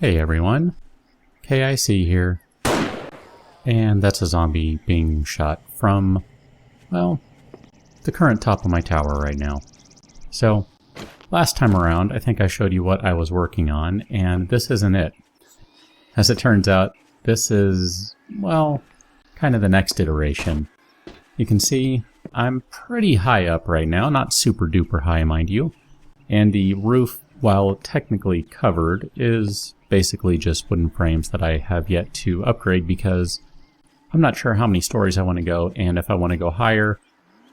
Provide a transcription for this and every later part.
Hey everyone, KIC here, and that's a zombie being shot from, well, the current top of my tower right now. So, last time around I think I showed you what I was working on, and this isn't it. As it turns out, this is, well, kind of the next iteration. You can see I'm pretty high up right now, not super duper high mind you, and the roof, while technically covered, is basically just wooden frames that I have yet to upgrade because I'm not sure how many stories I want to go, and if I want to go higher,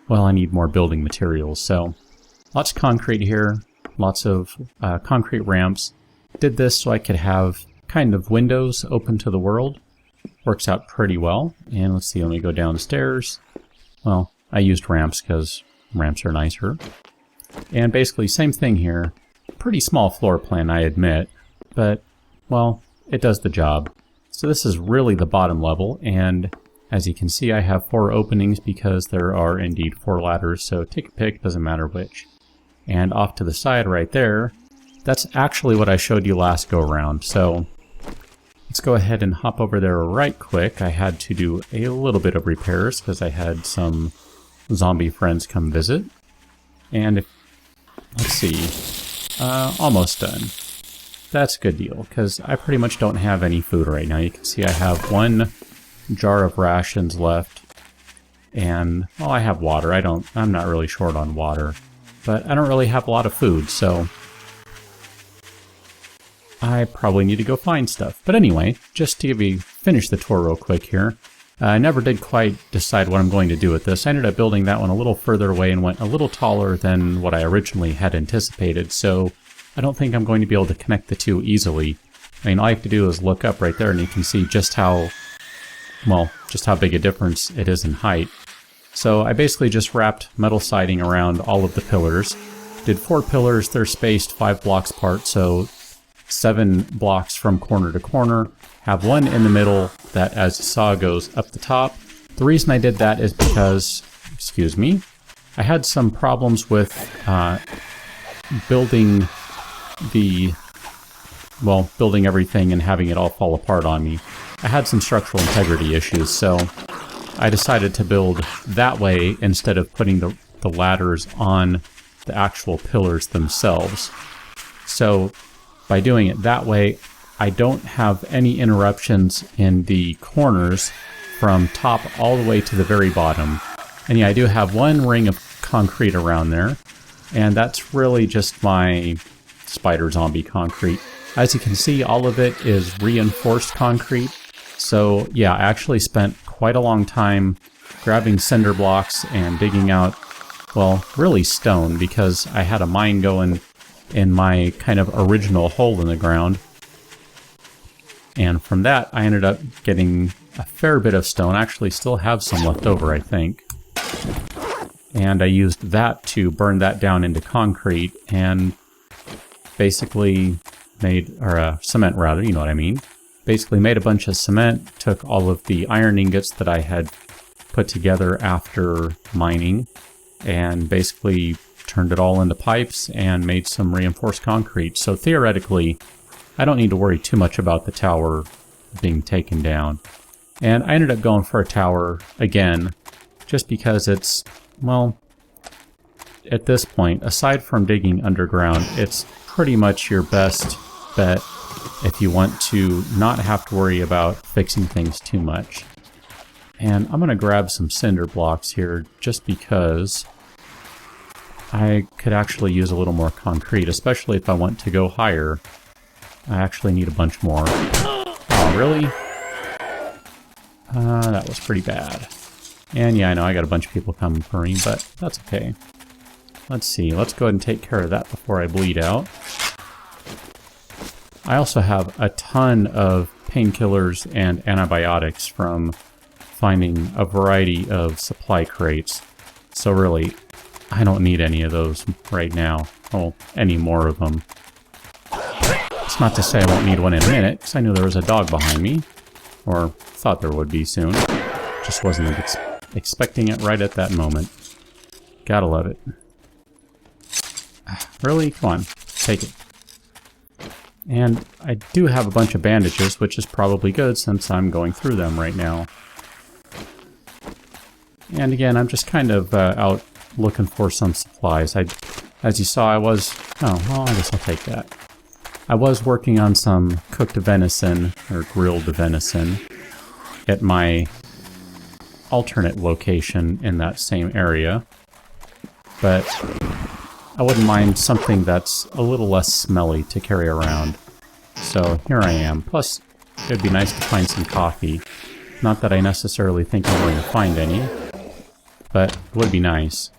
well, I need more building materials. So lots of concrete here, lots of concrete ramps. Did this so I could have kind of windows open to the world. Works out pretty well. And let's see, let me go downstairs. Well, I used ramps because ramps are nicer. And basically same thing here. Pretty small floor plan, I admit, but well, it does the job. So this is really the bottom level, and as you can see I have 4 openings because there are indeed 4 ladders, so take a pick, doesn't matter which. And off to the side right there, that's actually what I showed you last go around. So let's go ahead and hop over there right quick. I had to do a little bit of repairs because I had some zombie friends come visit. And let's see, almost done. That's a good deal, because I pretty much don't have any food right now. You can see I have 1 jar of rations left, and, well, I have water. I'm not really short on water, but I don't really have a lot of food, so I probably need to go find stuff. But anyway, just to finish the tour real quick here, I never did quite decide what I'm going to do with this. I ended up building that one a little further away and went a little taller than what I originally had anticipated, so I don't think I'm going to be able to connect the two easily. I mean, all I have to do is look up right there and you can see just how, well, just how big a difference it is in height. So I basically just wrapped metal siding around all of the pillars. Did 4 pillars, they're spaced 5 blocks apart, so 7 blocks from corner to corner. Have 1 in the middle that, as you saw, goes up the top. The reason I did that is because, excuse me, I had some problems with building everything and having it all fall apart on me. I had some structural integrity issues, so I decided to build that way instead of putting the ladders on the actual pillars themselves. So by doing it that way, I don't have any interruptions in the corners from top all the way to the very bottom. And yeah, I do have 1 ring of concrete around there, and that's really just my spider zombie concrete. As you can see, all of it is reinforced concrete. So yeah, I actually spent quite a long time grabbing cinder blocks and digging out, well, really stone, because I had a mine going in my kind of original hole in the ground. And from that, I ended up getting a fair bit of stone. I actually still have some left over, I think. And I used that to burn that down into concrete and basically made, or cement rather, you know what I mean. Basically made a bunch of cement, took all of the iron ingots that I had put together after mining, and basically turned it all into pipes and made some reinforced concrete. So theoretically, I don't need to worry too much about the tower being taken down. And I ended up going for a tower again, just because it's, well, at this point, aside from digging underground, it's pretty much your best bet if you want to not have to worry about fixing things too much. And I'm going to grab some cinder blocks here just because I could actually use a little more concrete, especially if I want to go higher. I actually need a bunch more. Oh, really? That was pretty bad. And yeah, I know I got a bunch of people coming for me, but that's okay. Let's see, let's go ahead and take care of that before I bleed out. I also have a ton of painkillers and antibiotics from finding a variety of supply crates. So really, I don't need any of those right now. Well, any more of them. It's not to say I won't need one in a minute, because I knew there was a dog behind me. Or thought there would be soon. Just wasn't expecting it right at that moment. Gotta love it. Really? Come on. Take it. And I do have a bunch of bandages, which is probably good since I'm going through them right now. And again, I'm just kind of out looking for some supplies. As you saw, I was... Oh, well, I guess I'll take that. I was working on some cooked venison, or grilled venison, at my alternate location in that same area. But I wouldn't mind something that's a little less smelly to carry around. So here I am. Plus, it'd be nice to find some coffee. Not that I necessarily think I'm going to find any, but it would be nice.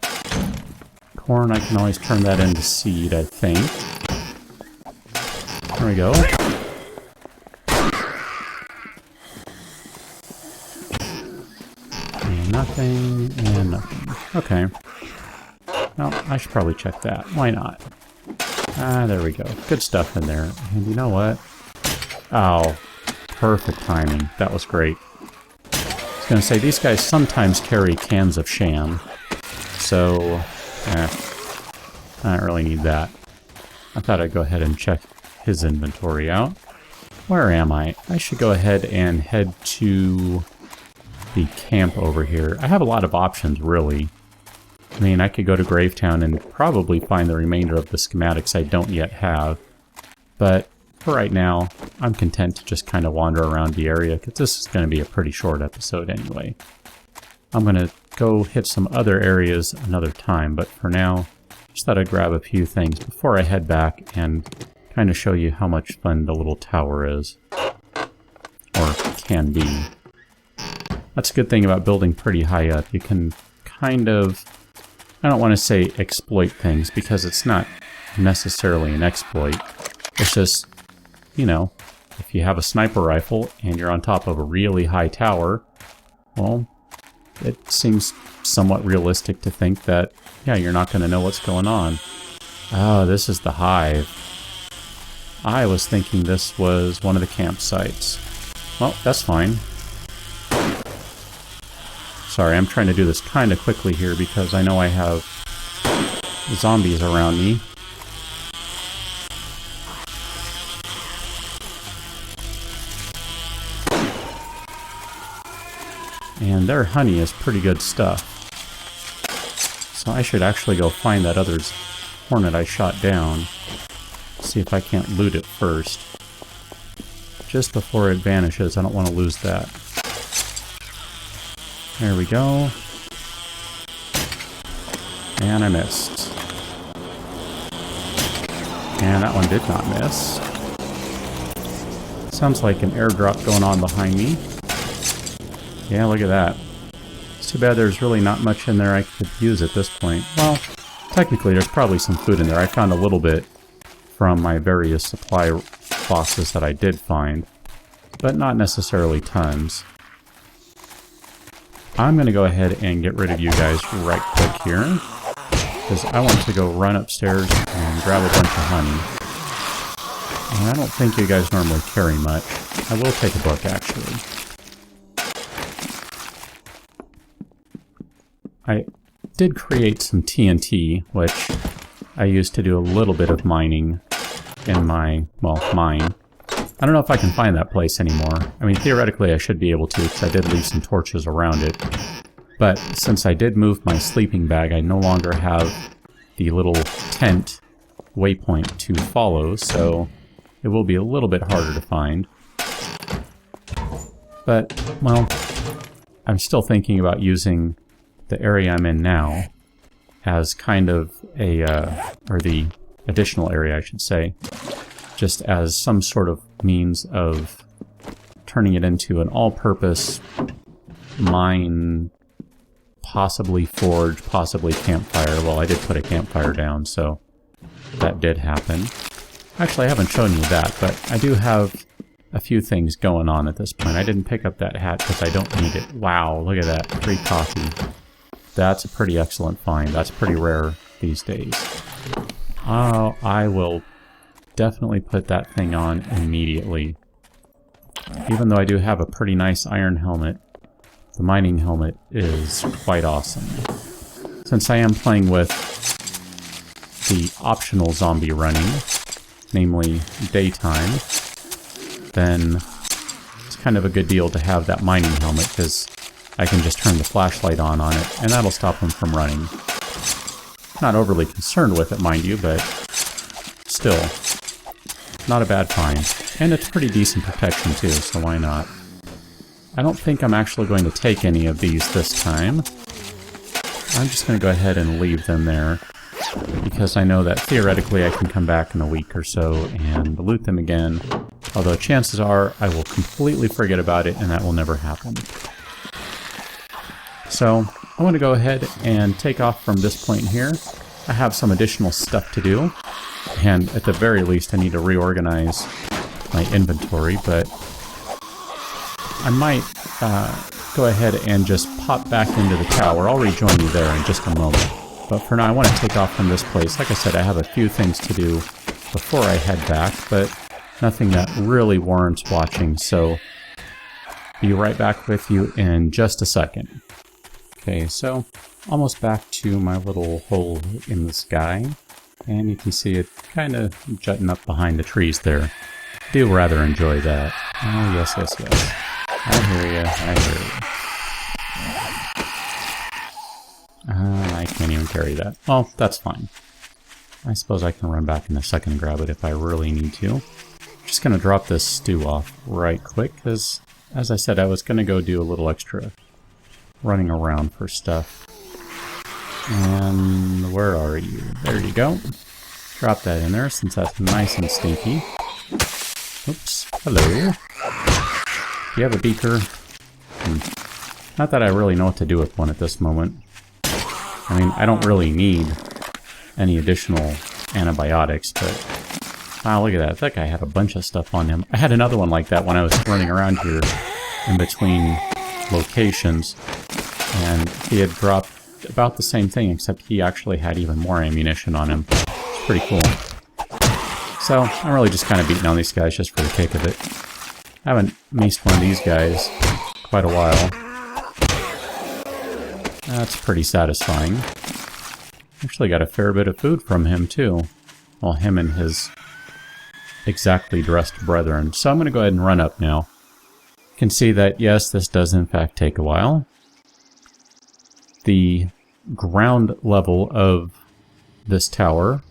Corn, I can always turn that into seed, I think. There we go. And nothing, and nothing. Okay. Well, I should probably check that. Why not? Ah, there we go. Good stuff in there. And you know what? Oh, perfect timing. That was great. I was going to say, these guys sometimes carry cans of sham. So, I don't really need that. I thought I'd go ahead and check his inventory out. Where am I? I should go ahead and head to the camp over here. I have a lot of options, really. I mean, I could go to Gravetown and probably find the remainder of the schematics I don't yet have. But for right now, I'm content to just kind of wander around the area, because this is going to be a pretty short episode anyway. I'm going to go hit some other areas another time, but for now, just thought I'd grab a few things before I head back and kind of show you how much fun the little tower is. Or can be. That's a good thing about building pretty high up. You can kind of... I don't want to say exploit things, because it's not necessarily an exploit. It's just, you know, if you have a sniper rifle and you're on top of a really high tower, well, it seems somewhat realistic to think that, yeah, you're not going to know what's going on. Oh, this is the hive. I was thinking this was one of the campsites. Well, that's fine. Sorry, I'm trying to do this kind of quickly here because I know I have zombies around me. And their honey is pretty good stuff. So I should actually go find that other hornet I shot down. See if I can't loot it first. Just before it vanishes, I don't want to lose that. There we go. And I missed. And that one did not miss. Sounds like an airdrop going on behind me. Yeah, look at that. It's too bad there's really not much in there I could use at this point. Well, technically there's probably some food in there. I found a little bit from my various supply boxes that I did find, but not necessarily tons. I'm going to go ahead and get rid of you guys right quick here, because I want to go run upstairs and grab a bunch of honey. And I don't think you guys normally carry much. I will take a book, actually. I did create some TNT, which I used to do a little bit of mining in my, well, mine. I don't know if I can find that place anymore. I mean, theoretically I should be able to, because I did leave some torches around it. But since I did move my sleeping bag, I no longer have the little tent waypoint to follow, so it will be a little bit harder to find. But, well, I'm still thinking about using the area I'm in now as kind of a, or the additional area I should say, just as some sort of means of turning it into an all-purpose mine, possibly forge, possibly campfire. Well, I did put a campfire down, so that did happen. Actually, I haven't shown you that, but I do have a few things going on at this point. I didn't pick up that hat because I don't need it. Wow, look at that. Free coffee. That's a pretty excellent find. That's pretty rare these days. Oh, I will definitely put that thing on immediately. Even though I do have a pretty nice iron helmet, the mining helmet is quite awesome. Since I am playing with the optional zombie running, namely daytime, then it's kind of a good deal to have that mining helmet, because I can just turn the flashlight on it, and that'll stop him from running. Not overly concerned with it, mind you, but still, not a bad find. And it's pretty decent protection too, so why not? I don't think I'm actually going to take any of these this time. I'm just going to go ahead and leave them there, because I know that theoretically I can come back in a week or so and loot them again, although chances are I will completely forget about it and that will never happen. So I want to go ahead and take off from this point here. I have some additional stuff to do, and at the very least I need to reorganize my inventory, but I might go ahead and just pop back into the tower. I'll rejoin you there in just a moment. But for now I want to take off from this place. Like I said, I have a few things to do before I head back, but nothing that really warrants watching, so be right back with you in just a second. Okay, so almost back to my little hole in the sky, and you can see it kind of jutting up behind the trees there. I do rather enjoy that. Oh, yes, yes, yes. I hear you, I hear you. I can't even carry that. Well, that's fine. I suppose I can run back in a second and grab it if I really need to. Just going to drop this stew off right quick, because, as I said, I was going to go do a little extra running around for stuff. And where are you? There you go. Drop that in there since that's nice and stinky. Oops. Hello. Do you have a beaker? Not that I really know what to do with one at this moment. I mean, I don't really need any additional antibiotics, but wow, look at that. That guy had a bunch of stuff on him. I had another one like that when I was running around here in between locations, and he had dropped about the same thing, except he actually had even more ammunition on him. It's pretty cool. So, I'm really just kind of beating on these guys just for the kick of it. I haven't maced one of these guys quite a while. That's pretty satisfying. Actually got a fair bit of food from him too. Well, him and his exactly dressed brethren. So I'm going to go ahead and run up now. You can see that, yes, this does in fact take a while. The ground level of this tower,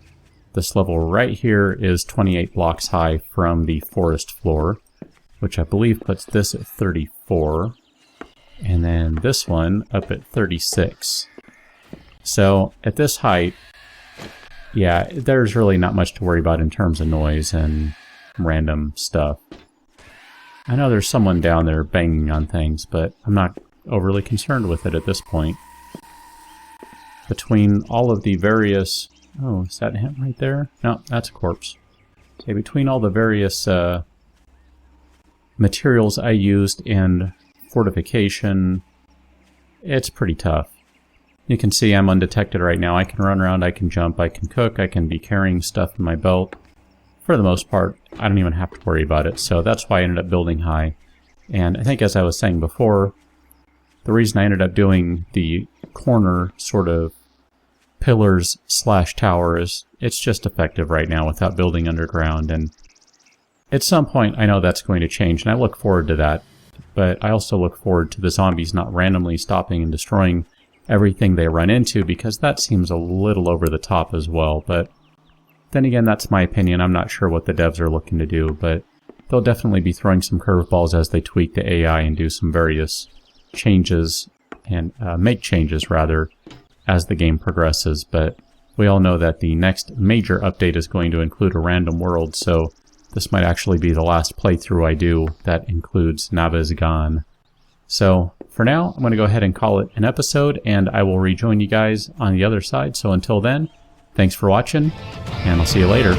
this level right here, is 28 blocks high from the forest floor, which I believe puts this at 34, and then this one up at 36. So at this height, yeah, there's really not much to worry about in terms of noise and random stuff. I know there's someone down there banging on things, but I'm not overly concerned with it at this point. Between all of the various... Oh, is that him right there? No, that's a corpse. Okay, between all the various materials I used in fortification, it's pretty tough. You can see I'm undetected right now. I can run around, I can jump, I can cook, I can be carrying stuff in my belt. For the most part, I don't even have to worry about it, so that's why I ended up building high. And I think, as I was saying before, the reason I ended up doing the corner sort of pillars slash tower is it's just effective right now without building underground, and at some point I know that's going to change, and I look forward to that. But I also look forward to the zombies not randomly stopping and destroying everything they run into, because that seems a little over the top as well. But then again, that's my opinion. I'm not sure what the devs are looking to do, but they'll definitely be throwing some curveballs as they tweak the AI and do some various changes, and make changes rather, as the game progresses. But we all know that the next major update is going to include a random world, so this might actually be the last playthrough I do that includes Nabazgan. So for now, I'm going to go ahead and call it an episode, and I will rejoin you guys on the other side. So until then, thanks for watching, and I'll see you later.